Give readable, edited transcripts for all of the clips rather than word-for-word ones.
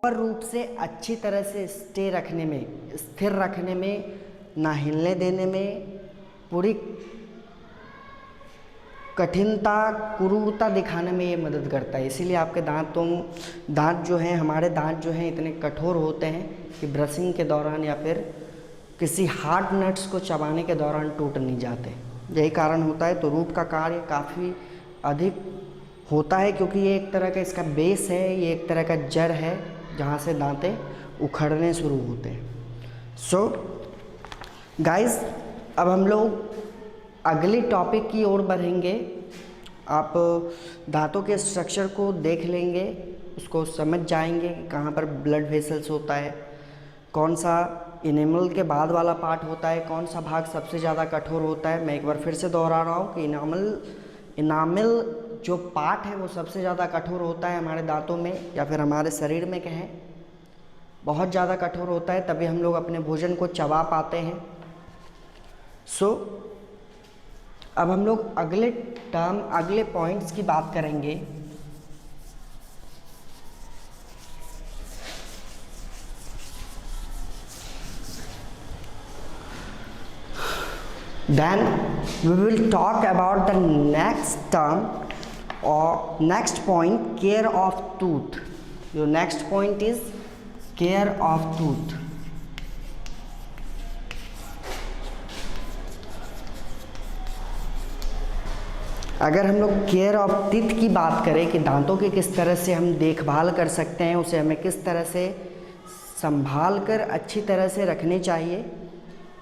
पर रूप से अच्छी तरह से स्टे रखने में, स्थिर रखने में, ना हिलने देने में, पूरी कठिनता क्रूरता दिखाने में ये मदद करता है। इसीलिए आपके दांत जो हैं, हमारे दांत जो हैं इतने कठोर होते हैं कि ब्रशिंग के दौरान या फिर किसी हार्ड नट्स को चबाने के दौरान टूट नहीं जाते। यही कारण होता है। तो रूट का कार्य काफ़ी अधिक होता है क्योंकि ये एक तरह का इसका बेस है, ये एक तरह का जड़ है जहाँ से दांतें उखड़ने शुरू होते हैं। सो गाइस, अब हम लोग अगले टॉपिक की ओर बढ़ेंगे। आप दांतों के स्ट्रक्चर को देख लेंगे, उसको समझ जाएंगे कि कहाँ पर ब्लड वेसल्स होता है, कौन सा इनेमल के बाद वाला पार्ट होता है, कौन सा भाग सबसे ज़्यादा कठोर होता है। मैं एक बार फिर से दोहरा रहा हूँ कि इनामल जो पार्ट है वो सबसे ज़्यादा कठोर होता है हमारे दांतों में या फिर हमारे शरीर में कहें, बहुत ज़्यादा कठोर होता है, तभी हम लोग अपने भोजन को चबा पाते हैं। सो अब हम लोग अगले पॉइंट्स की बात करेंगे। Then we will talk about the next term or next point, care of tooth. Your next point is care of tooth. अगर हम लोग केयर ऑफ टीथ की बात करें कि दांतों की किस तरह से हम देखभाल कर सकते हैं, उसे हमें किस तरह से संभाल कर अच्छी तरह से रखने चाहिए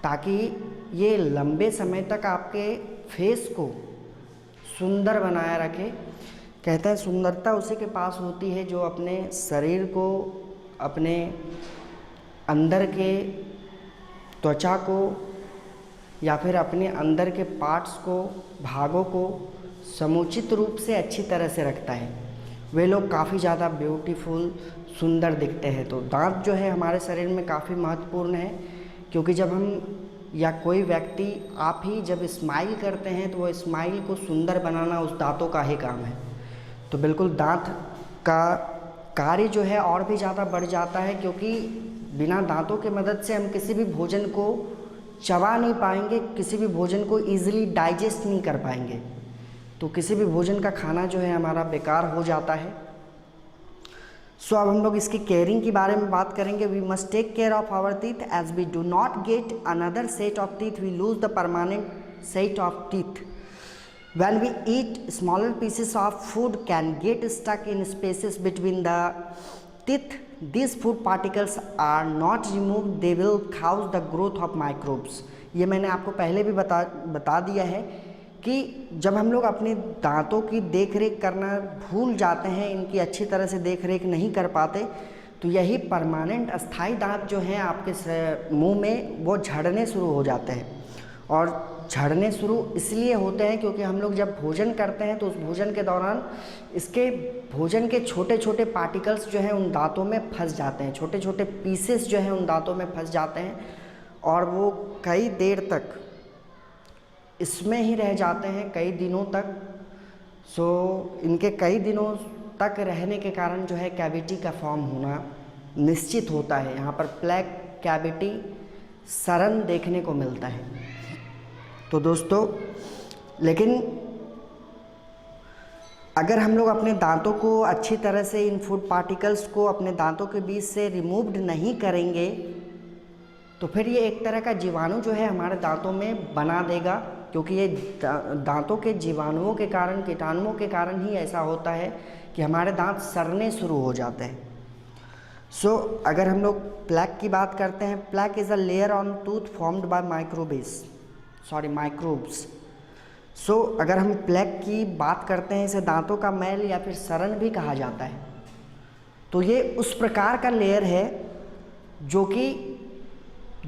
ताकि ये लंबे समय तक आपके फेस को सुंदर बनाए रखे। कहते हैं सुंदरता उसी के पास होती है जो अपने शरीर को, अपने अंदर के त्वचा को या फिर अपने अंदर के पार्ट्स को, भागों को समुचित रूप से अच्छी तरह से रखता है। वे लोग काफ़ी ज़्यादा ब्यूटीफुल, सुंदर दिखते हैं। तो दांत जो है हमारे शरीर में काफ़ी महत्वपूर्ण है क्योंकि जब हम या कोई व्यक्ति, आप ही जब स्माइल करते हैं तो वो स्माइल को सुंदर बनाना उस दांतों का ही काम है। तो बिल्कुल दांत का कार्य जो है और भी ज़्यादा बढ़ जाता है क्योंकि बिना दांतों के मदद से हम किसी भी भोजन को चबा नहीं पाएंगे, किसी भी भोजन को ईजिली डाइजेस्ट नहीं कर पाएंगे, तो किसी भी भोजन का खाना जो है हमारा बेकार हो जाता है। सो अब हम लोग इसकी केयरिंग के बारे में बात करेंगे। We must take care of our teeth as we do not get another set of teeth, we lose the permanent set of teeth. When we eat, smaller pieces of food can get stuck in spaces between the teeth. These food particles are not removed, they will cause the growth of microbes. ये मैंने आपको पहले भी बता दिया है कि जब हम लोग अपने दांतों की देख रेख करना भूल जाते हैं, इनकी अच्छी तरह से देख रेख नहीं कर पाते, तो यही परमानेंट अस्थाई दांत जो हैं आपके मुंह में वो झड़ने शुरू हो जाते हैं। और झड़ने शुरू इसलिए होते हैं क्योंकि हम लोग जब भोजन करते हैं तो उस भोजन के दौरान इसके भोजन के छोटे छोटे पार्टिकल्स जो हैं उन दांतों में फंस जाते हैं, छोटे छोटे पीसेस जो हैं उन दांतों में फंस जाते हैं और वो कई देर तक इसमें ही रह जाते हैं, कई दिनों तक। सो इनके कई दिनों तक रहने के कारण जो है कैविटी का फॉर्म होना निश्चित होता है। यहाँ पर प्लेक कैविटी सरन देखने को मिलता है। तो दोस्तों, लेकिन अगर हम लोग अपने दांतों को अच्छी तरह से इन फूड पार्टिकल्स को अपने दांतों के बीच से रिमूव्ड नहीं करेंगे तो फिर ये एक तरह का जीवाणु जो है हमारे दांतों में बना देगा, क्योंकि ये दांतों के जीवाणुओं के कारण, कीटाणुओं के कारण ही ऐसा होता है कि हमारे दांत सड़ने शुरू हो जाते हैं। सो अगर हम लोग प्लेक की बात करते हैं, plaque is a layer on tooth formed by microbes. So अगर हम प्लेक की बात करते हैं, इसे दांतों का मैल या फिर सरन भी कहा जाता है। तो ये उस प्रकार का लेयर है जो कि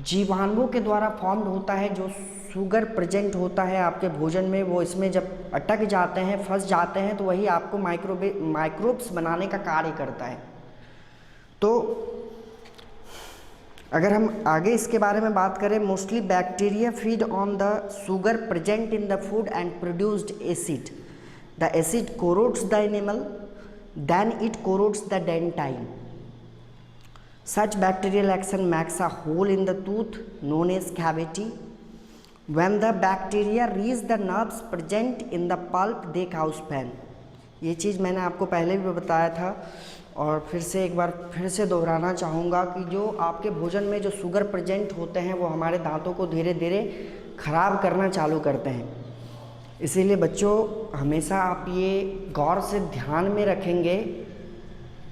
जीवाणुओं के द्वारा फॉर्म्ड होता है। जो शुगर प्रेजेंट होता है आपके भोजन में, वो इसमें जब अटक जाते हैं, फंस जाते हैं, तो वही आपको माइक्रोब्स बनाने का कार्य करता है। तो अगर हम आगे इसके बारे में बात करें, mostly bacteria feed on the sugar present in the food and produced acid. The acid corrodes the enamel, then it corrodes the dentine. Such bacterial action makes a hole in the tooth known as cavity. When the bacteria reach the nerves present in the pulp, they cause pain. ये चीज़ मैंने आपको पहले भी बताया था और फिर से एक बार फिर से दोहराना चाहूँगा कि जो आपके भोजन में जो शुगर प्रेजेंट होते हैं वो हमारे दांतों को धीरे धीरे ख़राब करना चालू करते हैं। इसीलिए बच्चों हमेशा आप ये गौर से ध्यान में रखेंगे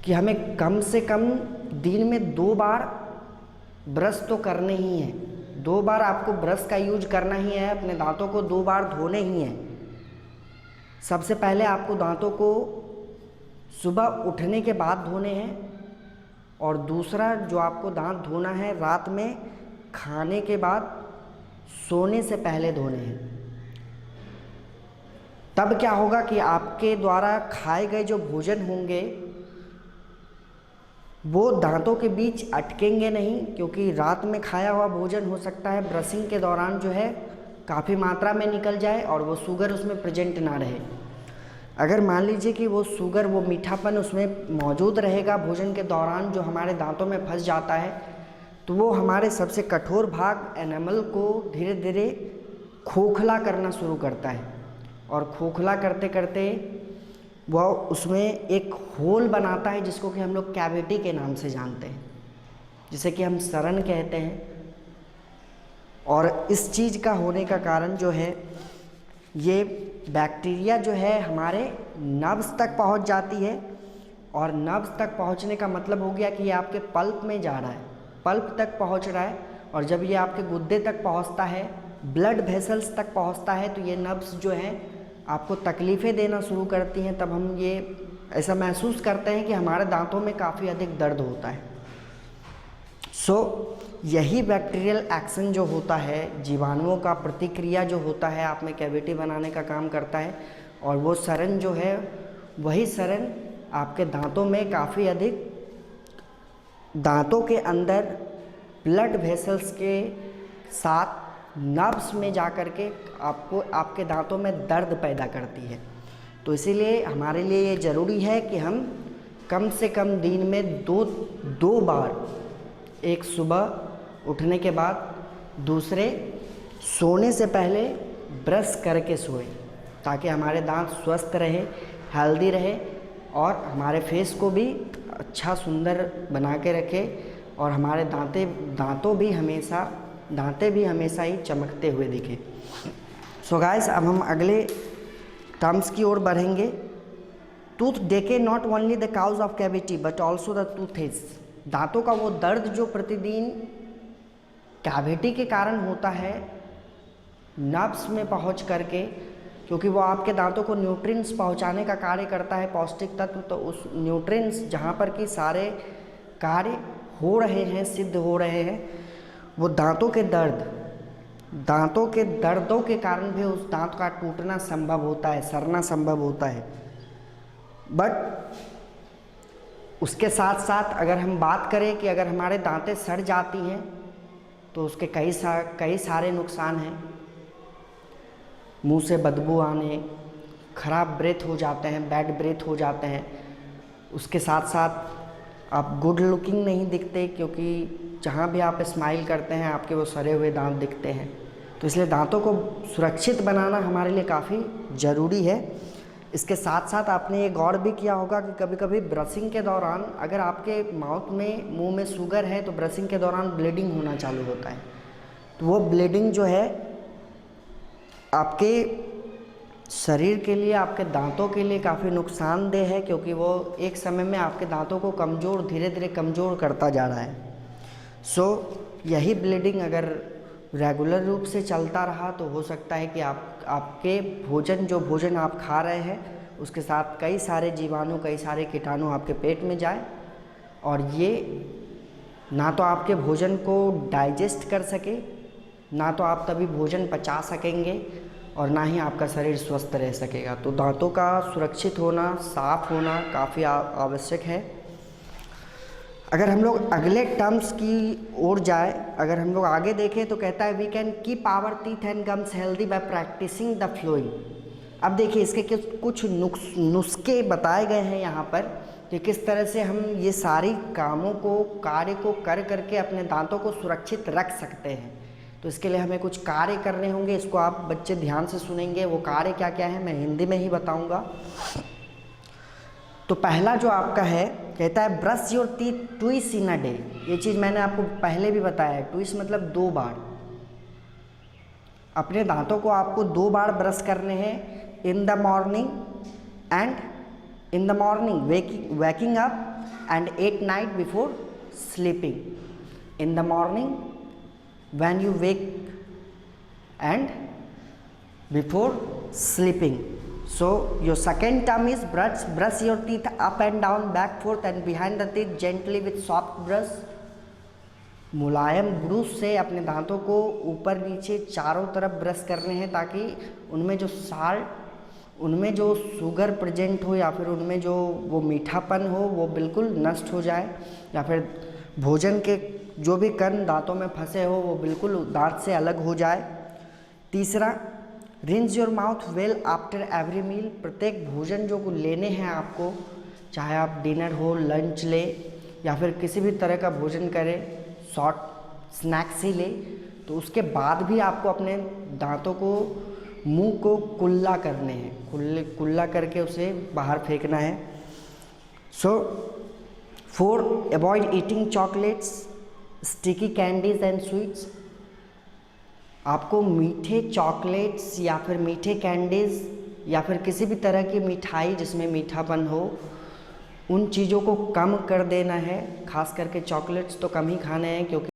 कि हमें कम से कम दिन में 2 बार ब्रश तो करने ही है। 2 बार आपको ब्रश का यूज करना ही है, अपने दांतों को 2 बार धोने ही हैं। सबसे पहले आपको दांतों को सुबह उठने के बाद धोने हैं और दूसरा जो आपको दांत धोना है रात में खाने के बाद सोने से पहले धोने हैं। तब क्या होगा कि आपके द्वारा खाए गए जो भोजन होंगे वो दांतों के बीच अटकेंगे नहीं, क्योंकि रात में खाया हुआ भोजन हो सकता है ब्रशिंग के दौरान जो है काफ़ी मात्रा में निकल जाए और वो शुगर उसमें प्रेजेंट ना रहे। अगर मान लीजिए कि वो शुगर, वो मीठापन उसमें मौजूद रहेगा भोजन के दौरान जो हमारे दांतों में फंस जाता है, तो वो हमारे सबसे कठोर भाग एनामल को धीरे धीरे खोखला करना शुरू करता है और खोखला करते करते वह उसमें एक होल बनाता है जिसको कि हम लोग कैविटी के नाम से जानते हैं, जिसे कि हम सरन कहते हैं। और इस चीज़ का होने का कारण जो है ये बैक्टीरिया जो है हमारे नर्व्स तक पहुंच जाती है और नर्व्स तक पहुंचने का मतलब हो गया कि ये आपके पल्प में जा रहा है, पल्प तक पहुंच रहा है और जब ये आपके गुद्दे तक पहुंचता है, ब्लड वेसल्स तक पहुंचता है, तो ये नर्व्स जो हैं आपको तकलीफ़ें देना शुरू करती हैं। तब हम ये ऐसा महसूस करते हैं कि हमारे दांतों में काफ़ी अधिक दर्द होता है। यही बैक्टीरियल एक्शन जो होता है, जीवाणुओं का प्रतिक्रिया जो होता है आप में कैविटी बनाने का काम करता है और वो सरन जो है वही सरन आपके दांतों में काफ़ी अधिक, दांतों के अंदर ब्लड वेसल्स के साथ नर्व्स में जा कर के आपको आपके दांतों में दर्द पैदा करती है। तो इसीलिए हमारे लिए ये ज़रूरी है कि हम कम से कम दिन में दो बार, एक सुबह उठने के बाद, दूसरे सोने से पहले ब्रश करके सोएं, ताकि हमारे दांत स्वस्थ रहे, हेल्दी रहे और हमारे फेस को भी अच्छा सुंदर बना के रखे और हमारे दांतें भी हमेशा ही चमकते हुए दिखे। सो गाइस, अब हम अगले टर्म्स की ओर बढ़ेंगे। Tooth decay not only the cause of cavity but also the toothache. दांतों का वो दर्द जो प्रतिदिन कैविटी के कारण होता है नर्व्स में पहुंच करके, क्योंकि वो आपके दांतों को न्यूट्रिएंट्स पहुंचाने का कार्य करता है, पौष्टिक तत्व। तो उस न्यूट्रिएंट्स जहाँ पर कि सारे कार्य हो रहे हैं, सिद्ध हो रहे हैं, वो दांतों के दर्दों के कारण भी उस दांत का टूटना संभव होता है, सड़ना संभव होता है। बट उसके साथ साथ अगर हम बात करें कि अगर हमारे दांतें सड़ जाती हैं तो उसके कई सारे नुकसान हैं। मुंह से बदबू आने, खराब ब्रेथ हो जाते हैं, बैड ब्रेथ हो जाते हैं। उसके साथ साथ आप गुड लुकिंग नहीं दिखते, क्योंकि जहाँ भी आप स्माइल करते हैं आपके वो सड़े हुए दांत दिखते हैं। तो इसलिए दांतों को सुरक्षित बनाना हमारे लिए काफ़ी ज़रूरी है। इसके साथ साथ आपने ये गौर भी किया होगा कि कभी कभी ब्रशिंग के दौरान अगर आपके मुंह में शुगर है तो ब्रशिंग के दौरान ब्लीडिंग होना चालू होता है। तो वो ब्लीडिंग जो है आपके शरीर के लिए, आपके दांतों के लिए काफ़ी नुकसानदेह है, क्योंकि वो एक समय में आपके दांतों को धीरे धीरे कमज़ोर करता जा रहा है। यही ब्लीडिंग अगर रेगुलर रूप से चलता रहा तो हो सकता है कि आपके भोजन आप खा रहे हैं उसके साथ कई सारे जीवाणु, कई सारे कीटाणु आपके पेट में जाए और ये ना तो आपके भोजन को डाइजेस्ट कर सके, ना तो आप तभी भोजन पचा सकेंगे और ना ही आपका शरीर स्वस्थ रह सकेगा। तो दांतों का सुरक्षित होना, साफ होना काफ़ी आवश्यक है। अगर हम लोग अगले टर्म्स की ओर जाए, अगर हम लोग आगे देखें तो कहता है we can keep our teeth and gums healthy by practising the flowing. अब देखिए इसके कुछ नुस्खे बताए गए हैं यहाँ पर कि किस तरह से हम ये सारी कार्य को कर करके अपने दांतों को सुरक्षित रख सकते हैं। तो इसके लिए हमें कुछ कार्य करने होंगे, इसको आप बच्चे ध्यान से सुनेंगे। वो कार्य क्या क्या है मैं हिंदी में ही बताऊंगा। तो पहला जो आपका है, कहता है brush your teeth twice in a day. ये चीज़ मैंने आपको पहले भी बताया है, ट्विस मतलब 2 बार। अपने दांतों को आपको 2 बार ब्रश करने हैं, in the morning waking up and at night before sleeping. In the morning when you wake and before sleeping. So your second term is brush your teeth up and down, back, forth and behind the teeth gently with soft brush. Mulayam brush से अपने दांतों को ऊपर नीचे चारों तरफ brush करने हैं, ताकि उनमें जो उनमें जो शुगर प्रेजेंट हो या फिर उनमें जो वो मीठापन हो वो बिल्कुल नष्ट हो जाए, या फिर भोजन के जो भी कण दांतों में फंसे हो वो बिल्कुल दांत से अलग हो जाए। तीसरा, rinse your mouth well after every meal. प्रत्येक भोजन जो लेने हैं आपको, चाहे आप डिनर हो, लंच ले या फिर किसी भी तरह का भोजन करें, शॉर्ट स्नैक्स ही ले, तो उसके बाद भी आपको अपने दांतों को, मुंह को कुल्ला करने हैं, कुल्ला करके उसे बाहर फेंकना है। सो 4, avoid eating chocolates, sticky candies and sweets. आपको मीठे चॉकलेट्स या फिर मीठे कैंडीज़ या फिर किसी भी तरह की मिठाई जिसमें मीठापन हो, उन चीज़ों को कम कर देना है। खास करके चॉकलेट्स तो कम ही खाने हैं, क्योंकि